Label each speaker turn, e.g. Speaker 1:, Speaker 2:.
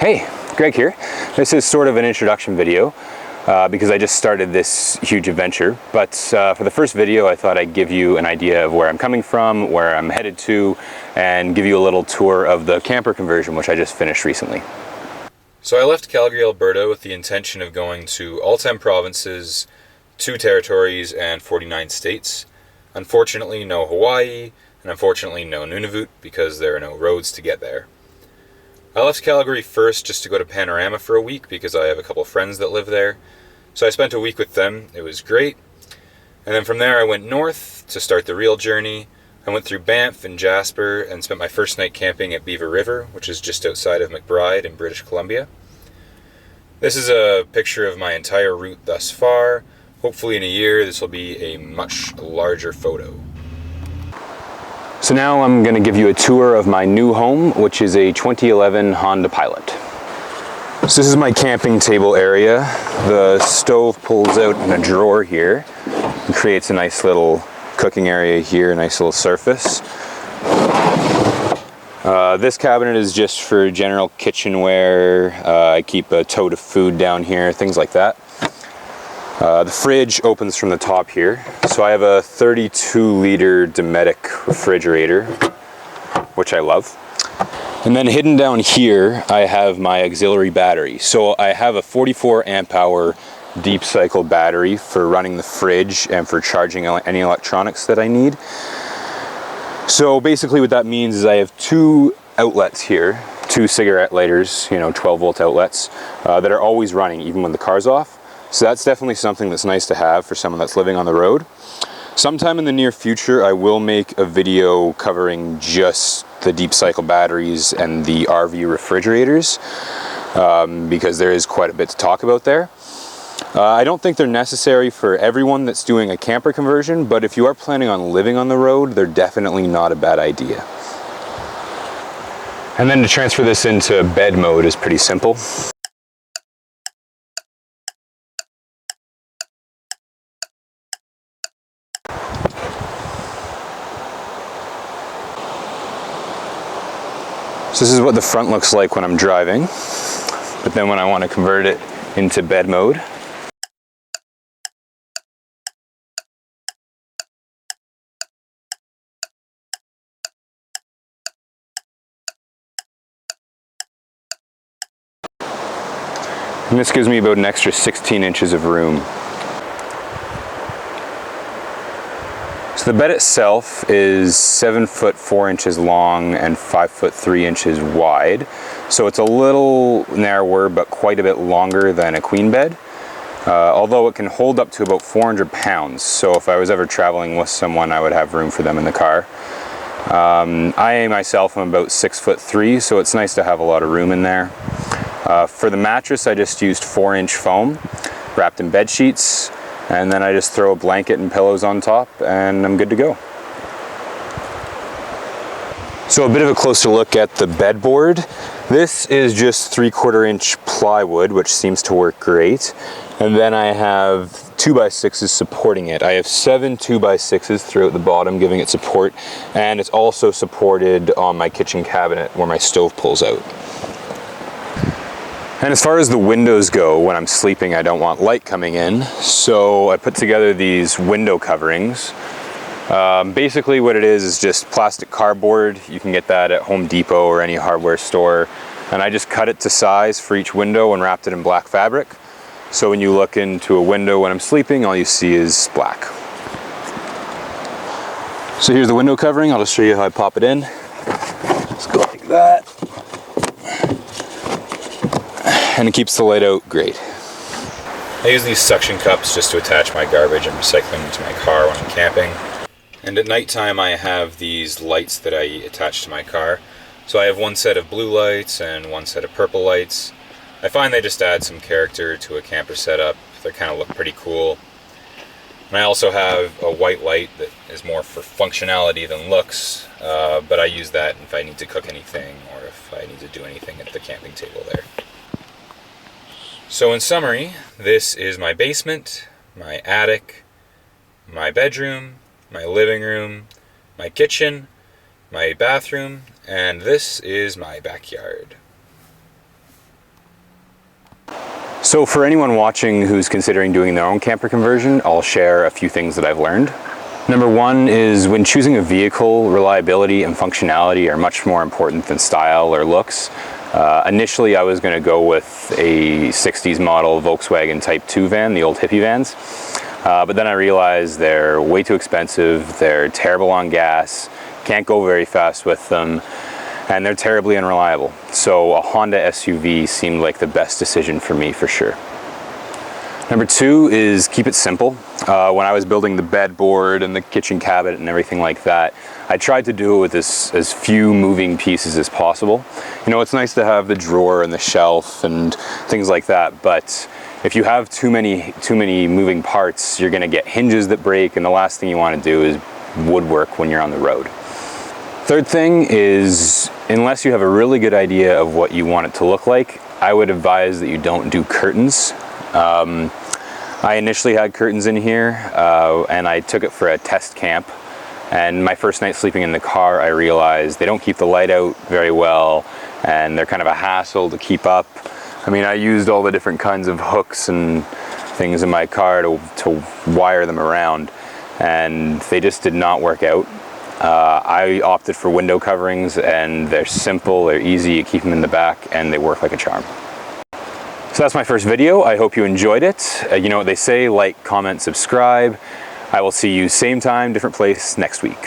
Speaker 1: Hey, Greg here. This is sort of an introduction video because I just started this huge adventure. But for the first video, I thought I'd give you an idea of where I'm coming from, where I'm headed to, and give you a little tour of the camper conversion, which I just finished recently. So I left Calgary, Alberta with the intention of going to all 10 provinces, 2 territories, and 49 states. Unfortunately, no Hawaii, and unfortunately no Nunavut because there are no roads to get there. I left Calgary first just to go to Panorama for a week because I have a couple of friends that live there. So I spent a week with them. It was great. And then from there I went north to start the real journey. I went through Banff and Jasper and spent my first night camping at Beaver River, which is just outside of McBride in British Columbia. This is a picture of my entire route thus far. Hopefully in a year this will be a much larger photo. So now I'm going to give you a tour of my new home, which is a 2011 Honda Pilot. So this is my camping table area. The stove pulls out in a drawer here and creates a nice little cooking area here, a nice little surface. This cabinet is just for general kitchenware. I keep a tote of food down here, things like that. The fridge opens from the top here. So I have a 32-liter Dometic refrigerator, which I love. And then hidden down here, I have my auxiliary battery. So I have a 44 amp hour deep cycle battery for running the fridge and for charging any electronics that I need. So basically what that means is I have 2 outlets here, 2 cigarette lighters, 12-volt outlets that are always running even when the car's off. So that's definitely something that's nice to have for someone that's living on the road. Sometime in the near future, I will make a video covering just the deep cycle batteries and the RV refrigerators because there is quite a bit to talk about there. I don't think they're necessary for everyone that's doing a camper conversion, but if you are planning on living on the road, they're definitely not a bad idea. And then to transfer this into bed mode is pretty simple. So this is what the front looks like when I'm driving, but then when I want to convert it into bed mode, and this gives me about an extra 16 inches of room. So the bed itself is 7 foot 4 inches long and 5 foot 3 inches wide. So it's a little narrower, but quite a bit longer than a queen bed. Although it can hold up to about 400 pounds. So if I was ever traveling with someone, I would have room for them in the car. I myself am about 6 foot 3, so it's nice to have a lot of room in there. For the mattress, I just used 4-inch foam wrapped in bed sheets. And then I just throw a blanket and pillows on top and I'm good to go. So a bit of a closer look at the bedboard. This is just 3/4 inch plywood, which seems to work great. And then I have 2x6s supporting it. I have 7 2x6s throughout the bottom giving it support. And it's also supported on my kitchen cabinet where my stove pulls out. And as far as the windows go, when I'm sleeping, I don't want light coming in. So I put together these window coverings. Basically what it is just plastic cardboard. You can get that at Home Depot or any hardware store. And I just cut it to size for each window and wrapped it in black fabric. So when you look into a window when I'm sleeping, all you see is black. So here's the window covering. I'll just show you how I pop it in. Just go like that. And it keeps the light out great. I use these suction cups just to attach my garbage and recycling to my car when I'm camping. And at nighttime I have these lights that I attach to my car. So I have one set of blue lights and one set of purple lights. I find they just add some character to a camper setup. They kind of look pretty cool. And I also have a white light that is more for functionality than looks, but I use that if I need to cook anything or if I need to do anything at the camping table there. So in summary, this is my basement, my attic, my bedroom, my living room, my kitchen, my bathroom, and this is my backyard. So for anyone watching who's considering doing their own camper conversion, I'll share a few things that I've learned. Number one is when choosing a vehicle, reliability and functionality are much more important than style or looks. Initially, I was going to go with a 60s model Volkswagen Type 2 van, the old hippie vans. But then I realized they're way too expensive, they're terrible on gas, can't go very fast with them, and they're terribly unreliable. So a Honda SUV seemed like the best decision for me for sure. Number two is keep it simple. When I was building the bedboard and the kitchen cabinet and everything like that, I tried to do it with as few moving pieces as possible. You know, it's nice to have the drawer and the shelf and things like that, but if you have too many moving parts, you're gonna get hinges that break, and the last thing you wanna do is woodwork when you're on the road. Third thing is, unless you have a really good idea of what you want it to look like, I would advise that you don't do curtains. I initially had curtains in here and I took it for a test camp, and my first night sleeping in the car I realized they don't keep the light out very well and they're kind of a hassle to keep up. I mean, I used all the different kinds of hooks and things in my car to wire them around, and they just did not work out. I opted for window coverings, and they're simple, they're easy, you keep them in the back and they work like a charm. So that's my first video. I hope you enjoyed it. You know what they say, like, comment, subscribe. I will see you same time, different place next week.